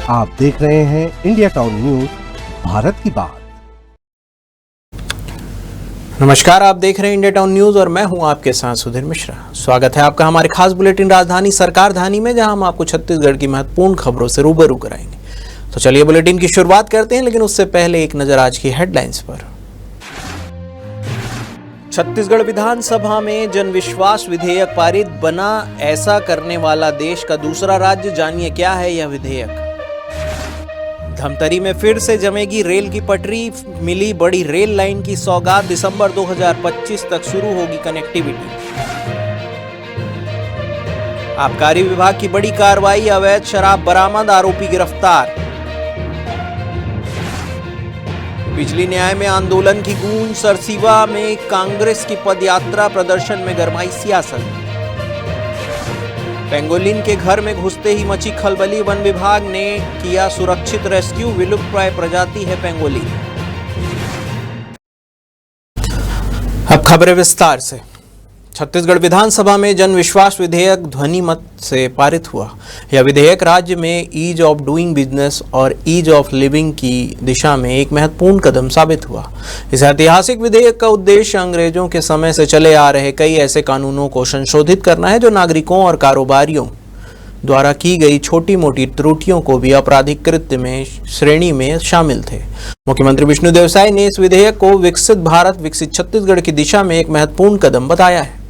आप देख रहे हैं इंडिया टाउन न्यूज, भारत की बात। नमस्कार, आप देख रहे हैं इंडिया टाउन न्यूज और मैं हूं आपके साथ सुधीर मिश्रा। स्वागत है आपका हमारे खास बुलेटिन राजधानी सरकार धानी में, जहां हम आपको छत्तीसगढ़ की महत्वपूर्ण खबरों से रूबरू कराएंगे। तो चलिए बुलेटिन की शुरुआत करते हैं, लेकिन उससे पहले एक नजर आज की हेडलाइंस पर। छत्तीसगढ़ विधानसभा में जनविश्वास विधेयक पारित, बना ऐसा करने वाला देश का दूसरा राज्य। जानिए क्या है यह विधेयक। धमतरी में फिर से जमेगी रेल की पटरी, मिली बड़ी रेल लाइन की सौगात। दिसंबर 2025 तक शुरू होगी कनेक्टिविटी। आबकारी विभाग की बड़ी कार्रवाई, अवैध शराब बरामद, आरोपी गिरफ्तार। बिजली न्याय में आंदोलन की गूंज, सरसीवा में कांग्रेस की पदयात्रा, प्रदर्शन में गरमाई सियासत। पेंगोलिन के घर में घुसते ही मची खलबली, वन विभाग ने किया सुरक्षित रेस्क्यू। विलुप्तप्राय प्रजाति है पेंगोलिन। अब खबरें विस्तार से। छत्तीसगढ़ विधानसभा में जनविश्वास विधेयक ध्वनि मत से पारित हुआ। यह विधेयक राज्य में ईज ऑफ डूइंग बिजनेस और ईज ऑफ लिविंग की दिशा में एक महत्वपूर्ण कदम साबित हुआ। इस ऐतिहासिक विधेयक का उद्देश्य अंग्रेजों के समय से चले आ रहे कई ऐसे कानूनों को संशोधित करना है जो नागरिकों और कारोबारियों द्वारा की गई छोटी मोटी त्रुटियों को भी आपराधिक कृत्य में श्रेणी में शामिल थे। मुख्यमंत्री विष्णुदेव साय ने इस विधेयक को विकसित भारत, विकसित छत्तीसगढ़ की दिशा में एक महत्वपूर्ण कदम बताया है।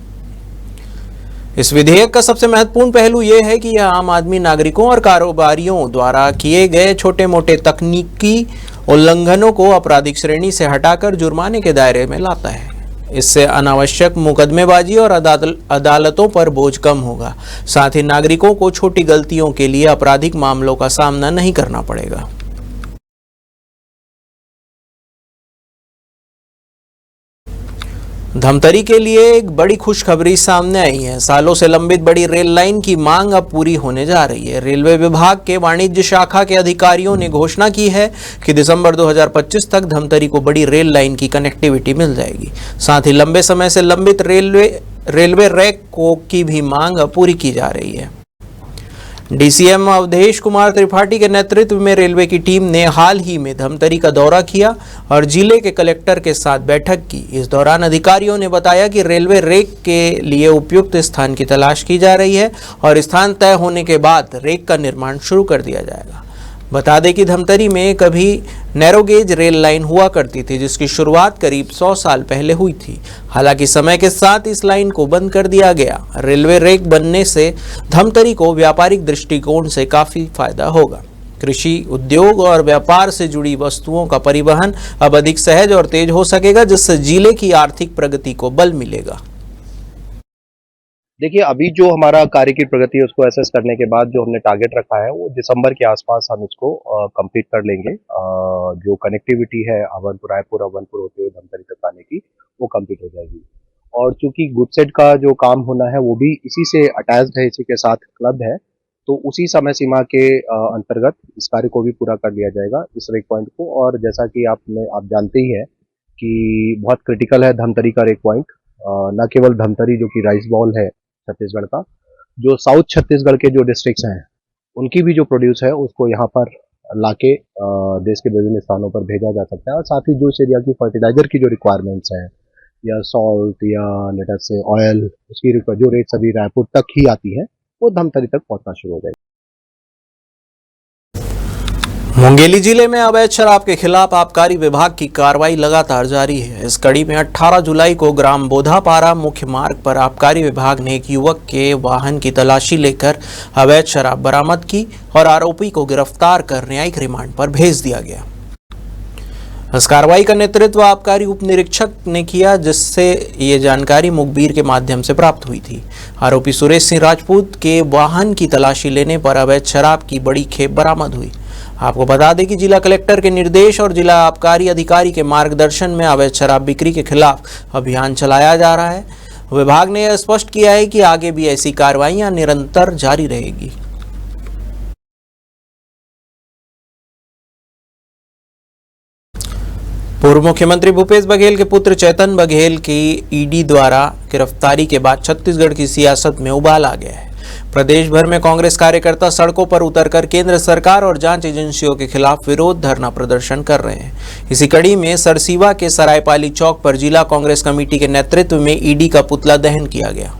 इस विधेयक का सबसे महत्वपूर्ण पहलू यह है कि यह आम आदमी, नागरिकों और कारोबारियों द्वारा किए गए छोटे मोटे तकनीकी उल्लंघनों को आपराधिक श्रेणी से हटाकर जुर्माने के दायरे में लाता है। इससे अनावश्यक मुकदमेबाजी और अदालतों पर बोझ कम होगा। साथ ही नागरिकों को छोटी गलतियों के लिए आपराधिक मामलों का सामना नहीं करना पड़ेगा। धमतरी के लिए एक बड़ी खुशखबरी सामने आई है। सालों से लंबित बड़ी रेल लाइन की मांग अब पूरी होने जा रही है। रेलवे विभाग के वाणिज्य शाखा के अधिकारियों ने घोषणा की है कि दिसंबर 2025 तक धमतरी को बड़ी रेल लाइन की कनेक्टिविटी मिल जाएगी। साथ ही लंबे समय से लंबित रेलवे रैक की भी मांग अब पूरी की जा रही है। डीसीएम अवधेश कुमार त्रिपाठी के नेतृत्व में रेलवे की टीम ने हाल ही में धमतरी का दौरा किया और जिले के कलेक्टर के साथ बैठक की। इस दौरान अधिकारियों ने बताया कि रेलवे रेक के लिए उपयुक्त स्थान की तलाश की जा रही है और स्थान तय होने के बाद रेक का निर्माण शुरू कर दिया जाएगा। बता दें कि धमतरी में कभी नैरोगेज रेल लाइन हुआ करती थी, जिसकी शुरुआत करीब 100 साल पहले हुई थी। हालांकि समय के साथ इस लाइन को बंद कर दिया गया। रेलवे रेक बनने से धमतरी को व्यापारिक दृष्टिकोण से काफी फायदा होगा। कृषि, उद्योग और व्यापार से जुड़ी वस्तुओं का परिवहन अब अधिक सहज और तेज हो सकेगा, जिससे जिले की आर्थिक प्रगति को बल मिलेगा। देखिए, अभी जो हमारा कार्य की प्रगति है उसको असेस करने के बाद जो हमने टारगेट रखा है वो दिसंबर के आसपास हम इसको कंप्लीट कर लेंगे। जो कनेक्टिविटी है अवनपुर, रायपुर, अवनपुर होते हुए धमतरी तक आने की, वो कंप्लीट हो जाएगी। और चूंकि गुडसेट का जो काम होना है वो भी इसी से अटैच्ड है, इसी के साथ क्लब है, तो उसी समय सीमा के अंतर्गत इस कार्य को भी पूरा कर लिया जाएगा, इस रेक पॉइंट को। और जैसा कि आप जानते ही है कि बहुत क्रिटिकल है धमतरी का रेक पॉइंट। न केवल धमतरी जो कि राइस बॉल है छत्तीसगढ़ का, जो साउथ छत्तीसगढ़ के जो डिस्ट्रिक्ट्स हैं उनकी भी जो प्रोड्यूस है उसको यहाँ पर लाके देश के विभिन्न स्थानों पर भेजा जा सकता है। और साथ ही जो इस एरिया की फर्टिलाइजर की जो रिक्वायरमेंट्स हैं, या सॉल्ट या लेट अस से ऑयल, उसकी जो रेट सभी रायपुर तक ही आती है, वो धमतरी तक पहुंचना शुरू हो जाएगी। मुंगेली जिले में अवैध शराब के खिलाफ आबकारी विभाग की कार्रवाई लगातार जारी है। इस कड़ी में 18 जुलाई को ग्राम बोधापारा मुख्य मार्ग पर आबकारी विभाग ने एक युवक के वाहन की तलाशी लेकर अवैध शराब बरामद की और आरोपी को गिरफ्तार कर न्यायिक रिमांड पर भेज दिया गया। इस कार्रवाई का नेतृत्व आबकारी उप निरीक्षक ने किया, जिससे ये जानकारी मुखबिर के माध्यम से प्राप्त हुई थी। आरोपी सुरेश सिंह राजपूत के वाहन की तलाशी लेने पर अवैध शराब की बड़ी खेप बरामद हुई। आपको बता दें कि जिला कलेक्टर के निर्देश और जिला आबकारी अधिकारी के मार्गदर्शन में अवैध शराब बिक्री के खिलाफ अभियान चलाया जा रहा है। विभाग ने यह स्पष्ट किया है कि आगे भी ऐसी कार्रवाइयां निरंतर जारी रहेगी। पूर्व मुख्यमंत्री भूपेश बघेल के पुत्र चेतन बघेल की ईडी द्वारा गिरफ्तारी के बाद छत्तीसगढ़ की सियासत में उबाल आ गया है। प्रदेश भर में कांग्रेस कार्यकर्ता सड़कों पर उतरकर केंद्र सरकार और जांच एजेंसियों के खिलाफ विरोध धरना प्रदर्शन कर रहे हैं। इसी कड़ी में सरसीवा के सरायपाली चौक पर जिला कांग्रेस कमेटी के नेतृत्व में ईडी का पुतला दहन किया गया।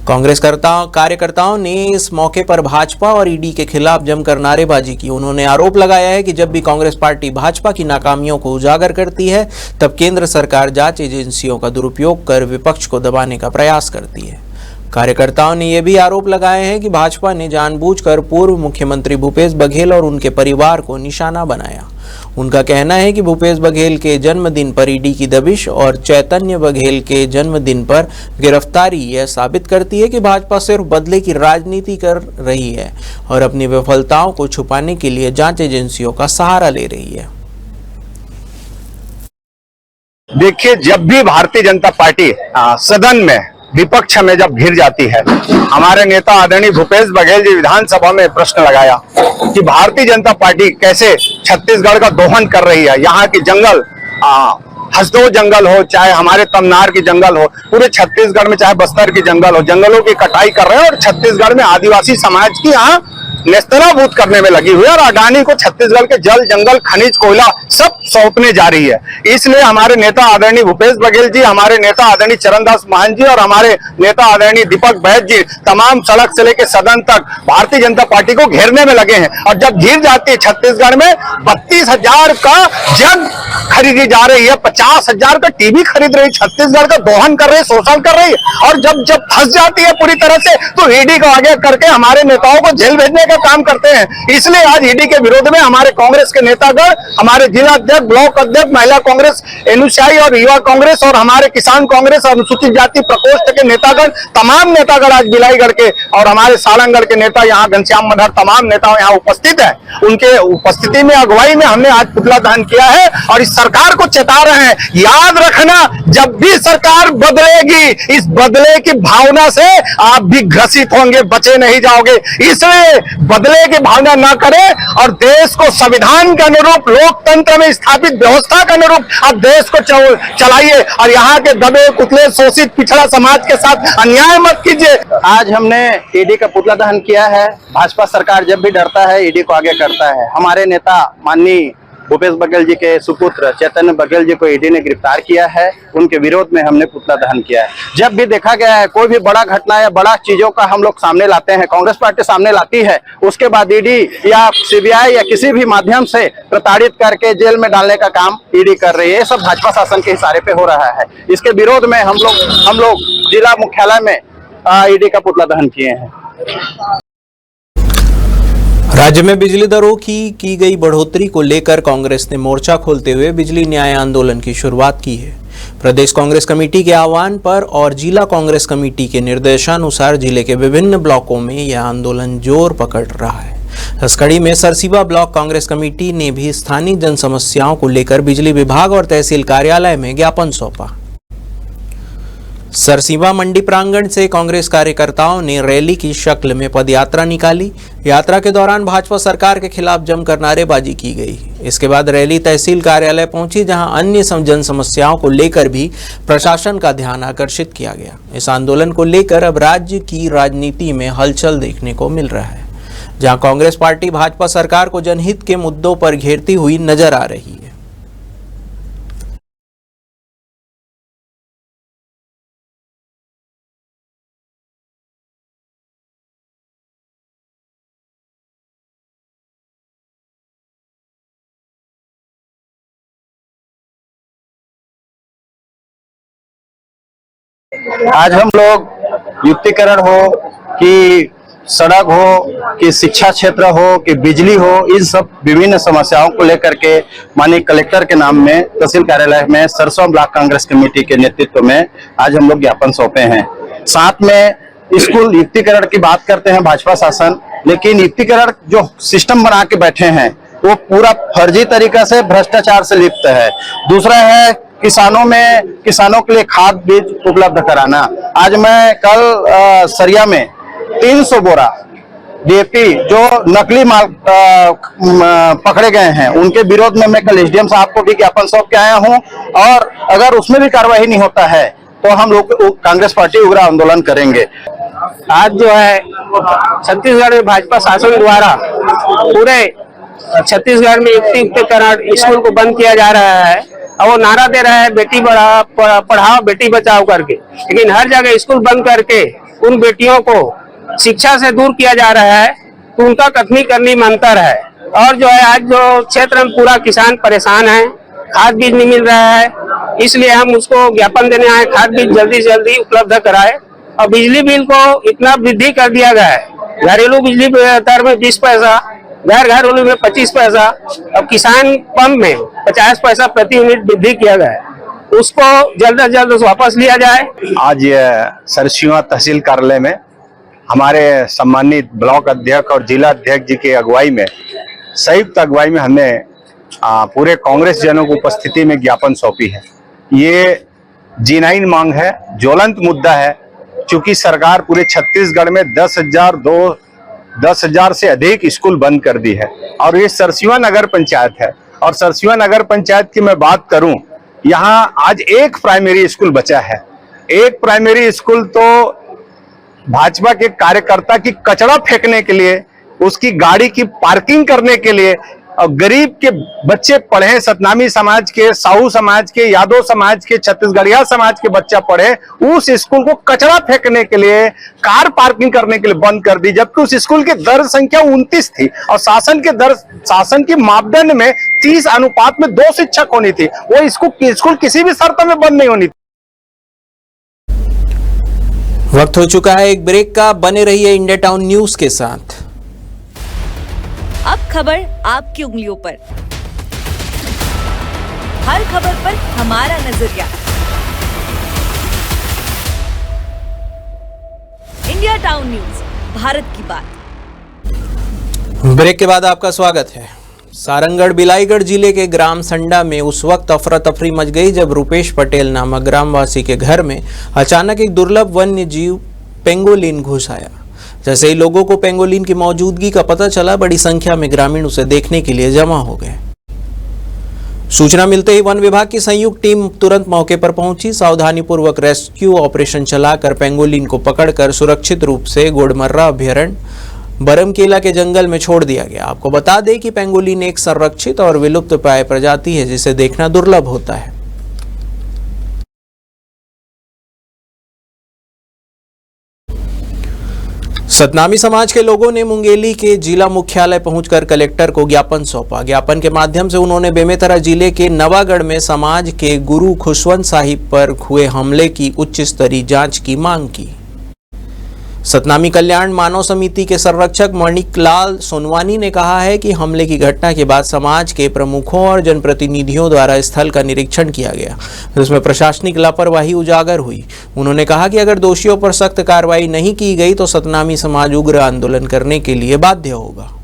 कांग्रेस कार्यकर्ताओं ने इस मौके पर भाजपा और ईडी के खिलाफ जमकर नारेबाजी की। उन्होंने आरोप लगाया है कि जब भी कांग्रेस पार्टी भाजपा की नाकामियों को उजागर करती है, तब केंद्र सरकार जांच एजेंसियों का दुरुपयोग कर विपक्ष को दबाने का प्रयास करती है। कार्यकर्ताओं ने यह भी आरोप लगाए हैं कि भाजपा ने जानबूझकर पूर्व मुख्यमंत्री भूपेश बघेल और उनके परिवार को निशाना बनाया। उनका कहना है कि भूपेश बघेल के जन्मदिन पर ईडी की दबिश और चैतन्य बघेल के जन्मदिन पर गिरफ्तारी यह साबित करती है कि भाजपा सिर्फ बदले की राजनीति कर रही है और अपनी विफलताओं को छुपाने के लिए जांच एजेंसियों का सहारा ले रही है। देखिए, जब भी भारतीय जनता पार्टी सदन में विपक्ष में जब घिर जाती है, हमारे नेता आदरणीय भूपेश बघेल जी विधानसभा में प्रश्न लगाया कि भारतीय जनता पार्टी कैसे छत्तीसगढ़ का दोहन कर रही है। यहाँ की जंगल, हसदो जंगल हो, चाहे हमारे तमनार की जंगल हो, पूरे छत्तीसगढ़ में चाहे बस्तर की जंगल हो, जंगलों की कटाई कर रहे हैं और छत्तीसगढ़ में आदिवासी समाज की यहाँ नेस्तनाबूद करने में लगी हुई है और अडानी को छत्तीसगढ़ के जल, जंगल, खनिज, कोयला सब सौंपने जा रही है। इसलिए हमारे नेता आदरणीय भूपेश बघेल जी, हमारे नेता आदरणीय चरणदास महंत जी और हमारे नेता आदरणीय दीपक बैद जी तमाम सड़क से लेकर सदन तक भारतीय जनता पार्टी को घेरने में लगे हैं। और जब घिर जाती है छत्तीसगढ़ में 32,000 का जग खरीदी जा रही है, 50,000 का टीवी खरीद रही है, छत्तीसगढ़ का दोहन कर रही है, शोषण कर रही है। और जब फंस जाती है पूरी तरह से तो ईडी को आगे करके हमारे नेताओं को जेल भेजने का काम करते हैं। इसलिए आज ईडी के विरोध में हमारे कांग्रेस के नेतागण, हमारे जिला अध्यक्ष, ब्लॉक अध्यक्ष, महिला कांग्रेस, एनुसियाई और युवा कांग्रेस और हमारे किसान कांग्रेस और अनुसूचित जाति प्रकोष्ठ के नेतागण, तमाम नेतागण आज बिलाईगढ़ के और हमारे सारंगगढ़ के नेता, यहाँ घनश्याम मनहर, तमाम नेता यहाँ उपस्थित है। उनके उपस्थिति में, अगुवाई में हमने आज पुतला दहन किया है और इस सरकार को चेता रहे हैं, याद रखना, जब भी सरकार बदलेगी, इस बदले की भावना से आप भी ग्रसित होंगे, बचे नहीं जाओगे। इसलिए बदले की भावना ना करें और देश को संविधान के अनुरूप, लोकतंत्र में स्थापित व्यवस्था के अनुरूप आप देश को चलाइए और यहाँ के दबे कुचले, शोषित, पिछड़ा समाज के साथ अन्याय मत कीजिए। आज हमने ईडी का पुतला दहन किया है। भाजपा सरकार जब भी डरता है, ईडी को आगे करता है। हमारे नेता माननीय भूपेश बघेल जी के सुपुत्र चैतन्य बघेल जी को ईडी ने गिरफ्तार किया है। उनके विरोध में हमने पुतला दहन किया है। जब भी देखा गया है कोई भी बड़ा घटना या बड़ा चीजों का हम लोग सामने लाते हैं, कांग्रेस पार्टी सामने लाती है, उसके बाद ईडी या सीबीआई या किसी भी माध्यम से प्रताड़ित करके जेल में डालने का काम ईडी कर रही है। ये सब भाजपा शासन के इशारे पे हो रहा है। इसके विरोध में हम लोग जिला मुख्यालय में ईडी का पुतला दहन किए हैं। राज्य में बिजली दरों की गई बढ़ोतरी को लेकर कांग्रेस ने मोर्चा खोलते हुए बिजली न्याय आंदोलन की शुरुआत की है। प्रदेश कांग्रेस कमेटी के आह्वान पर और जिला कांग्रेस कमेटी के निर्देशानुसार जिले के विभिन्न ब्लॉकों में यह आंदोलन जोर पकड़ रहा है। इस कड़ी में सरसीवा ब्लॉक कांग्रेस कमेटी ने भी स्थानीय जन समस्याओं को लेकर बिजली विभाग और तहसील कार्यालय में ज्ञापन सौंपा। सरसीवा मंडी प्रांगण से कांग्रेस कार्यकर्ताओं ने रैली की शक्ल में पदयात्रा निकाली। यात्रा के दौरान भाजपा सरकार के खिलाफ जमकर नारेबाजी की गई। इसके बाद रैली तहसील कार्यालय पहुंची, जहां अन्य जन समस्याओं को लेकर भी प्रशासन का ध्यान आकर्षित किया गया। इस आंदोलन को लेकर अब राज्य की राजनीति में हलचल देखने को मिल रहा है, जहां कांग्रेस पार्टी भाजपा सरकार को जनहित के मुद्दों पर घेरती हुई नजर आ रही है। आज हम लोग युक्तिकरण हो कि सड़क हो कि शिक्षा क्षेत्र हो कि बिजली हो, इन सब विभिन्न समस्याओं को लेकर के माननीय कलेक्टर के नाम में तहसील कार्यालय में सरसों ब्लॉक कांग्रेस कमेटी के नेतृत्व में आज हम लोग ज्ञापन सौंपे हैं। साथ में स्कूल युक्तिकरण की बात करते हैं भाजपा शासन, लेकिन युक्तिकरण जो सिस्टम बना के बैठे हैं वो पूरा फर्जी तरीका से भ्रष्टाचार से लिप्त है। दूसरा है किसानों के लिए खाद बीज उपलब्ध कराना। आज मैं कल सरिया में 300 बोरा डीएपी जो नकली माल पकड़े गए हैं, उनके विरोध में मैं कल एसडीएम साहब को भी ज्ञापन सौंप के आया हूं और अगर उसमें भी कार्रवाई नहीं होता है तो हम लोग कांग्रेस पार्टी उग्र आंदोलन करेंगे। आज जो है छत्तीसगढ़ में भाजपा शासन द्वारा पूरे छत्तीसगढ़ में युक्तिकरण स्कूल को बंद किया जा रहा है और वो नारा दे रहा है बेटी पढ़ाओ बेटी बचाओ करके, लेकिन हर जगह स्कूल बंद करके उन बेटियों को शिक्षा से दूर किया जा रहा है, तो उनका कथनी करनी में अंतर है। और जो है आज जो क्षेत्र में पूरा किसान परेशान है, खाद बीज नहीं मिल रहा है, इसलिए हम उसको ज्ञापन देने आए, खाद बीज जल्दी से जल्दी उपलब्ध कराए। और बिजली बिल को इतना वृद्धि कर दिया गया है, घरेलू बिजली दर में 20 पैसा, घरेलू में 25 पैसा, और किसान पंप में 50 पैसा प्रति यूनिट वृद्धि किया गया है, उसको जल्द से जल्द वापस लिया जाए। आज सरसिया तहसील कार्यालय में हमारे सम्मानित ब्लॉक अध्यक्ष और जिला अध्यक्ष जी की अगुवाई में, संयुक्त अगुवाई में हमने पूरे कांग्रेस जनों की उपस्थिति में ज्ञापन सौंपी है। ये जीनाइन मांग है, ज्वलंत मुद्दा है, क्योंकि सरकार पूरे छत्तीसगढ़ में 10,000 से अधिक स्कूल बंद कर दी है और ये सरसिया नगर पंचायत है। और सरसिया नगर पंचायत की मैं बात करूं, यहाँ आज एक प्राइमरी स्कूल बचा है। एक प्राइमरी स्कूल तो भाजपा के कार्यकर्ता की कचरा फेंकने के लिए, उसकी गाड़ी की पार्किंग करने के लिए, और गरीब के बच्चे पढ़े, सतनामी समाज के, साहू समाज के, यादव समाज के, छत्तीसगढ़िया समाज के बच्चा पढ़े, उस स्कूल को कचरा फेंकने के लिए, कार पार्किंग करने के लिए बंद कर दी, जबकि उस स्कूल की दर संख्या 29 थी और शासन के मापदंड में 30 अनुपात में 2 शिक्षक होनी थी। वो स्कूल किसी भी शर्त में बंद नहीं होनी थी। वक्त हो चुका है एक ब्रेक का, बने रहिए इंडिया टाउन न्यूज के साथ। अब खबर आपकी उंगलियों पर, हर खबर पर हमारा नजरिया। इंडिया टाउन न्यूज, भारत की बात। ब्रेक के बाद आपका स्वागत है। सारंगढ़ बिलाईगढ़ जिले के ग्राम संडा में उस वक्त अफरा तफरी मच गई जब रुपेश पटेल नामक ग्रामवासी के घर में अचानक एक दुर्लभ वन्य जीव पेंगोलिन घुस आया। जैसे ही लोगों को पेंगोलिन की मौजूदगी का पता चला, बड़ी संख्या में ग्रामीण उसे देखने के लिए जमा हो गए। सूचना मिलते ही वन विभाग की संयुक्त टीम तुरंत मौके पर पहुंची। सावधानीपूर्वक रेस्क्यू ऑपरेशन चलाकर पेंगोलिन को पकड़कर सुरक्षित रूप से गोडमर्रा अभ्यारण्य बरमकेला के जंगल में छोड़ दिया गया। आपको बता दें कि पेंगोलिन एक संरक्षित और विलुप्त प्राय प्रजाति है जिसे देखना दुर्लभ होता है। सतनामी समाज के लोगों ने मुंगेली के जिला मुख्यालय पहुंचकर कलेक्टर को ज्ञापन सौंपा। ज्ञापन के माध्यम से उन्होंने बेमेतरा जिले के नवागढ़ में समाज के गुरु खुशवंत साहिब पर हुए हमले की उच्च स्तरीय जांच की मांग की। सतनामी कल्याण मानव समिति के संरक्षक मणिकलाल सोनवानी ने कहा है कि हमले की घटना के बाद समाज के प्रमुखों और जनप्रतिनिधियों द्वारा स्थल का निरीक्षण किया गया, जिसमें प्रशासनिक लापरवाही उजागर हुई। उन्होंने कहा कि अगर दोषियों पर सख्त कार्रवाई नहीं की गई तो सतनामी समाज उग्र आंदोलन करने के लिए बाध्य होगा।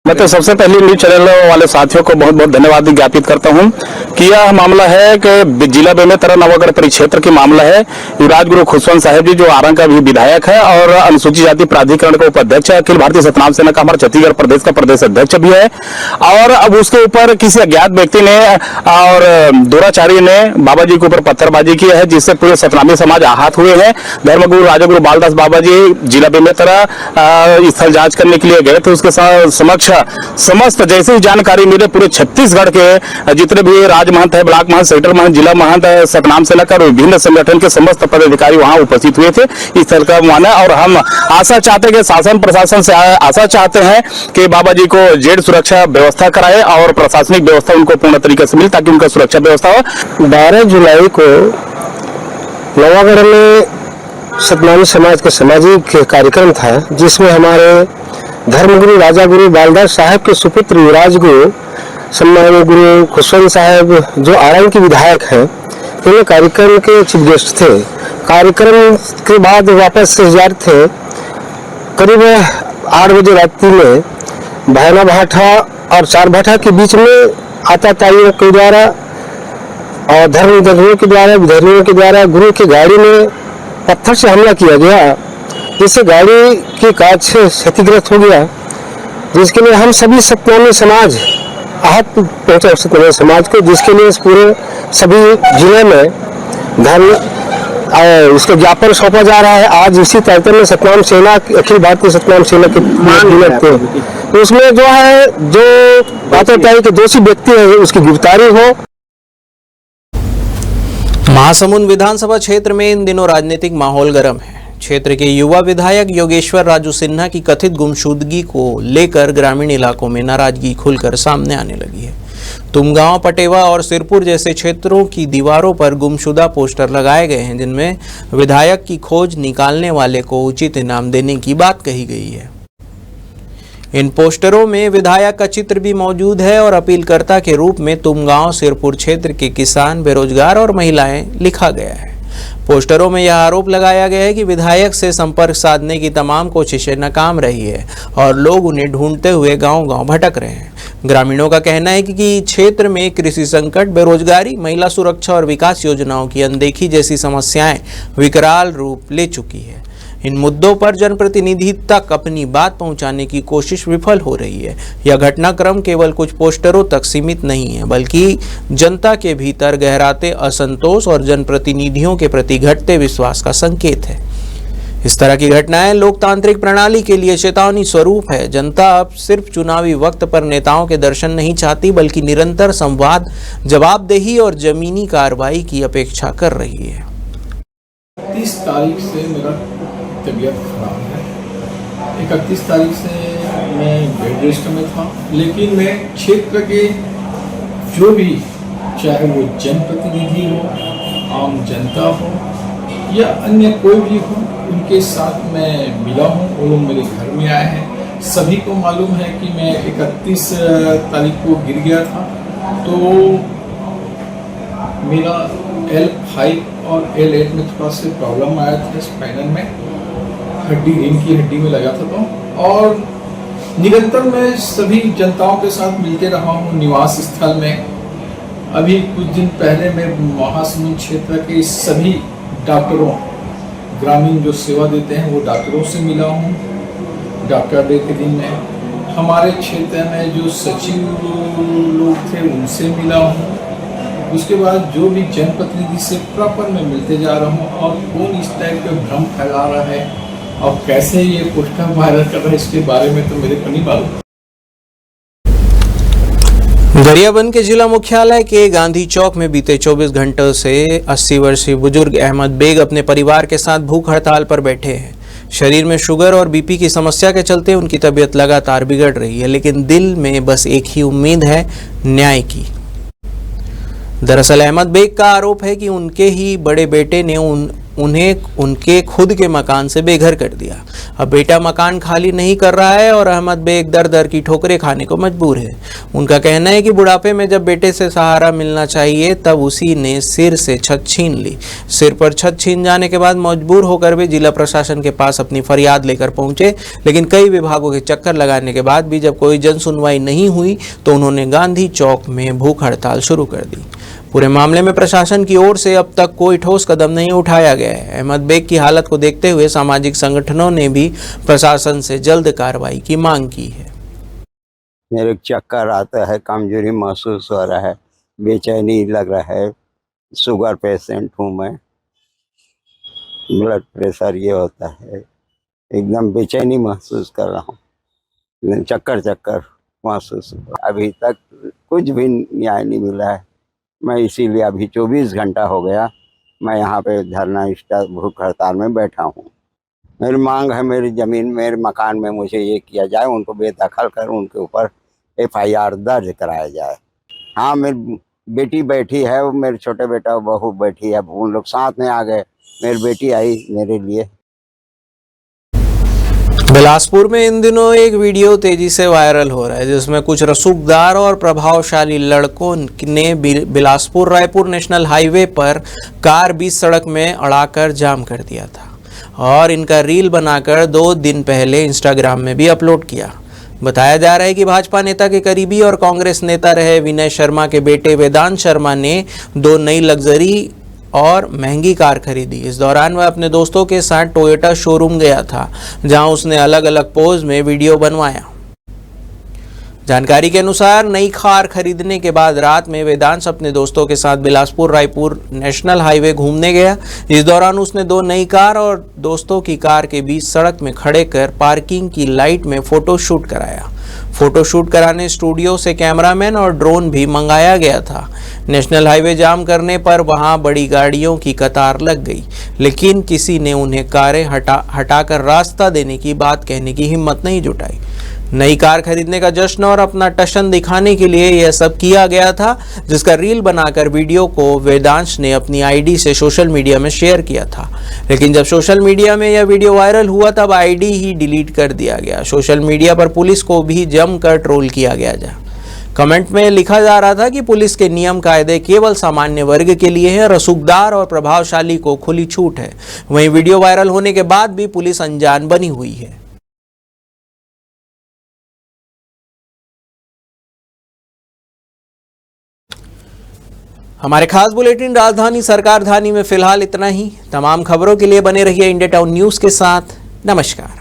मैं तो सबसे पहले न्यूज चैनल वाले साथियों को बहुत बहुत धन्यवाद ज्ञापित करता हूं कि यह मामला है कि जिला बेमेतरा नवागढ़ परिक्षेत्र की मामला है। युवराज गुरु खुशवंत साहिब जी जो आरंग का भी विधायक है और अनुसूचित जाति प्राधिकरण का उपाध्यक्ष है, अखिल भारतीय सतनाम सेना का हमारे छत्तीसगढ़ प्रदेश का प्रदेश अध्यक्ष भी है। और अब उसके ऊपर किसी अज्ञात व्यक्ति ने और दुराचारी ने बाबा जी के ऊपर पत्थरबाजी की है, जिससे पूरे सतनामी समाज आहत हुए हैं। धर्मगुरु राजागुरु बालदास बाबा जी जिला बेमेतरा स्थल जांच करने के लिए गए थे। उसके समक्ष समस्त जैसे ही जानकारी मिले पूरे छत्तीसगढ़ के जितने भी राज महंत है, ब्लॉक महंत, सेक्टर महंत, जिला महंत, सतनाम सेना का विभिन्न संगठन के समस्त पदाधिकारी वहां उपस्थित हुए थे इस स्थल का माना। और हम आशा चाहते हैं, शासन प्रशासन से आशा चाहते हैं कि बाबा जी को जेड सुरक्षा व्यवस्था कराए और प्रशासनिक व्यवस्था उनको पूर्ण तरीके से मिले ताकि उनका सुरक्षा व्यवस्था हो। 12 जुलाई को नवागढ़ में सतनामी समाज का सामाजिक कार्यक्रम था, जिसमें हमारे धर्मगुरु राजा गुरु बालदास साहब के सुपुत्र युवराज गुरु सम्मानीय गुरु खुशवंत साहब जो आरंग के विधायक हैं, उन्हें कार्यक्रम के चीफ गेस्ट थे। कार्यक्रम के बाद वापस जा रहे थे, करीब 8 बजे रात्रि में भैना भाठा और चार भाठा के बीच में आताताइयों के द्वारा और धर्मदलियों के द्वारा, विधर्मियों के द्वारा गुरु की गाड़ी में पत्थर से हमला किया गया, जिससे गाड़ी की कांच क्षतिग्रस्त हो गया, जिसके लिए हम सभी सतनामी समाज आहत पहुंचा सतनामी समाज को, जिसके लिए पूरे सभी जिले में धर्म इसको ज्ञापन सौंपा जा रहा है। आज इसी तहत में सतनाम सेना, अखिल भारतीय सतनाम सेना के थे, तो उसमें जो है जो बात होता है कि दोषी व्यक्ति है उसकी गिरफ्तारी हो। महासमुंद विधानसभा क्षेत्र में इन दिनों राजनीतिक माहौल गर्म है। क्षेत्र के युवा विधायक योगेश्वर राजू सिन्हा की कथित गुमशुदगी को लेकर ग्रामीण इलाकों में नाराजगी खुलकर सामने आने लगी है। तुमगांव, पटेवा और सिरपुर जैसे क्षेत्रों की दीवारों पर गुमशुदा पोस्टर लगाए गए हैं, जिनमें विधायक की खोज निकालने वाले को उचित इनाम देने की बात कही गई है। इन पोस्टरों में विधायक का चित्र भी मौजूद है और अपीलकर्ता के रूप में तुमगांव, सिरपुर क्षेत्र के किसान, बेरोजगार और महिलाएं लिखा गया है। पोस्टरों में यह आरोप लगाया गया है कि विधायक से संपर्क साधने की तमाम कोशिशें नाकाम रही है और लोग उन्हें ढूंढते हुए गांव-गांव भटक रहे हैं। ग्रामीणों का कहना है कि क्षेत्र में कृषि संकट, बेरोजगारी, महिला सुरक्षा और विकास योजनाओं की अनदेखी जैसी समस्याएं विकराल रूप ले चुकी है। इन मुद्दों पर जनप्रतिनिधि तक अपनी बात पहुंचाने की कोशिश विफल हो रही है। यह घटनाक्रम केवल कुछ पोस्टरों तक सीमित नहीं है, बल्कि जनता के भीतर गहराते असंतोष और जनप्रतिनिधियों के प्रति घटते विश्वास का संकेत है। इस तरह की घटनाएं लोकतांत्रिक प्रणाली के लिए चेतावनी स्वरूप है। जनता अब सिर्फ चुनावी वक्त पर नेताओं के दर्शन नहीं चाहती, बल्कि निरंतर संवाद, जवाबदेही और जमीनी कार्रवाई की अपेक्षा कर रही है। 31 तारीख से मेरा तबीयत खराब है। 31 तारीख से मैं बेड रेस्ट में था, लेकिन मैं क्षेत्र के जो भी, चाहे वो जनप्रतिनिधि हो, आम जनता हो या अन्य कोई भी हो, उनके साथ मैं मिला हूँ। वो लोग मेरे घर में आए हैं। सभी को मालूम है कि मैं 31 तारीख को गिर गया था, तो मेरा L5 और L8 में थोड़ा सा प्रॉब्लम आया था। स्पाइनल में हड्डी, रीढ़ की हड्डी में लगा था तो, और निरंतर मैं सभी जनताओं के साथ मिलते रहा हूँ निवास स्थल में। अभी कुछ दिन पहले मैं महासमुंद क्षेत्र के सभी डॉक्टरों, ग्रामीण जो सेवा देते हैं वो डॉक्टरों से मिला हूँ। डॉक्टर डे के दिन में हमारे क्षेत्र में जो सचिव लोग थे उनसे मिला हूँ। उसके बाद जो भी जनप्रतिनिधि से प्रॉपर मैं मिलते जा रहा हूँ, और कौन इस टाइप का भ्रम फैला रहा है और कैसे ये पोस्टर वायरल कर रहा है, इसके बारे में तो मेरे को नहीं मालूम। गरियाबंद के जिला मुख्यालय के गांधी चौक में बीते 24 घंटों से 80 वर्षीय बुजुर्ग अहमद बेग अपने परिवार के साथ भूख हड़ताल पर बैठे हैं। शरीर में शुगर और बीपी की समस्या के चलते उनकी तबीयत लगातार बिगड़ रही है, लेकिन दिल में बस एक ही उम्मीद है, न्याय की। दरअसल अहमद बेग का आरोप है कि उनके ही बड़े बेटे ने उन्हें उनके खुद के मकान से बेघर कर दिया। अब बेटा मकान खाली नहीं कर रहा है और अहमद बेग दर दर की ठोकरें खाने को मजबूर है। उनका कहना है कि बुढ़ापे में जब बेटे से सहारा मिलना चाहिए, तब उसी ने सिर से छत छीन ली। सिर पर छत छीन जाने के बाद मजबूर होकर वे जिला प्रशासन के पास अपनी फरियाद लेकर पहुंचे, लेकिन कई विभागों के चक्कर लगाने के बाद भी जब कोई जन सुनवाई नहीं हुई तो उन्होंने गांधी चौक में भूख हड़ताल शुरू कर दी। पूरे मामले में प्रशासन की ओर से अब तक कोई ठोस कदम नहीं उठाया गया है। अहमद बेग की हालत को देखते हुए सामाजिक संगठनों ने भी प्रशासन से जल्द कार्रवाई की मांग की है। मेरे चक्कर आता है, कमजोरी महसूस हो रहा है, बेचैनी लग रहा है। शुगर पेशेंट हूँ मैं, ब्लड प्रेशर ये होता है, एकदम बेचैनी महसूस कर रहा हूँ, चक्कर महसूस। अभी तक कुछ भी न्याय नहीं मिला है। मैं इसीलिए अभी 24 घंटा हो गया मैं यहाँ पे धरना भूख हड़ताल में बैठा हूँ। मेरी मांग है, मेरी ज़मीन, मेरे मकान में मुझे ये किया जाए, उनको बेदखल कर उनके ऊपर FIR दर्ज कराया जाए। हाँ, मेरी बेटी बैठी है, वो मेरे छोटे बेटा और बहू बैठी है, उन लोग साथ में आ गए। मेरी बेटी आई मेरे लिए। बिलासपुर में इन दिनों एक वीडियो तेजी से वायरल हो रहा है, जिसमें कुछ रसूखदार और प्रभावशाली लड़कों ने बिलासपुर रायपुर नेशनल हाईवे पर कार बीच सड़क में अड़ाकर जाम कर दिया था और इनका रील बनाकर 2 दिन पहले इंस्टाग्राम में भी अपलोड किया। बताया जा रहा है कि भाजपा नेता के करीबी और कांग्रेस नेता रहे विनय शर्मा के बेटे वेदांत शर्मा ने 2 नई लग्जरी और महंगी कार खरीदी। इस दौरान वह अपने दोस्तों के साथ टोयोटा शोरूम गया था, जहां उसने अलग अलग पोज में वीडियो बनवाया। जानकारी के अनुसार नई कार खरीदने के बाद रात में वेदांश अपने दोस्तों के साथ बिलासपुर रायपुर नेशनल हाईवे घूमने गया। इस दौरान उसने 2 नई कार और दोस्तों की कार के बीच सड़क में खड़े कर पार्किंग की लाइट में फोटो शूट कराया। फोटो शूट कराने स्टूडियो से कैमरामैन और ड्रोन भी मंगाया गया था। नेशनल हाईवे जाम करने पर वहां बड़ी गाड़ियों की कतार लग गई, लेकिन किसी ने उन्हें कारें हटाकर रास्ता देने की बात कहने की हिम्मत नहीं जुटाई। नई कार खरीदने का जश्न और अपना टशन दिखाने के लिए यह सब किया गया था, जिसका रील बनाकर वीडियो को वेदांश ने अपनी आईडी से सोशल मीडिया में शेयर किया था। लेकिन जब सोशल मीडिया में यह वीडियो वायरल हुआ तब आईडी ही डिलीट कर दिया गया। सोशल मीडिया पर पुलिस को भी जमकर ट्रोल किया गया। कमेंट में लिखा जा रहा था कि पुलिस के नियम कायदे केवल सामान्य वर्ग के लिए है, रसूखदार और प्रभावशाली को खुली छूट है। वहीं वीडियो वायरल होने के बाद भी पुलिस अनजान बनी हुई है। हमारे खास बुलेटिन राजधानी सरकार धानी में फिलहाल इतना ही। तमाम खबरों के लिए बने रहिए इंडिया टाउन न्यूज के साथ। नमस्कार।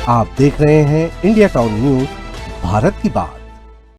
आप देख रहे हैं इंडिया टाउन न्यूज, भारत की बात।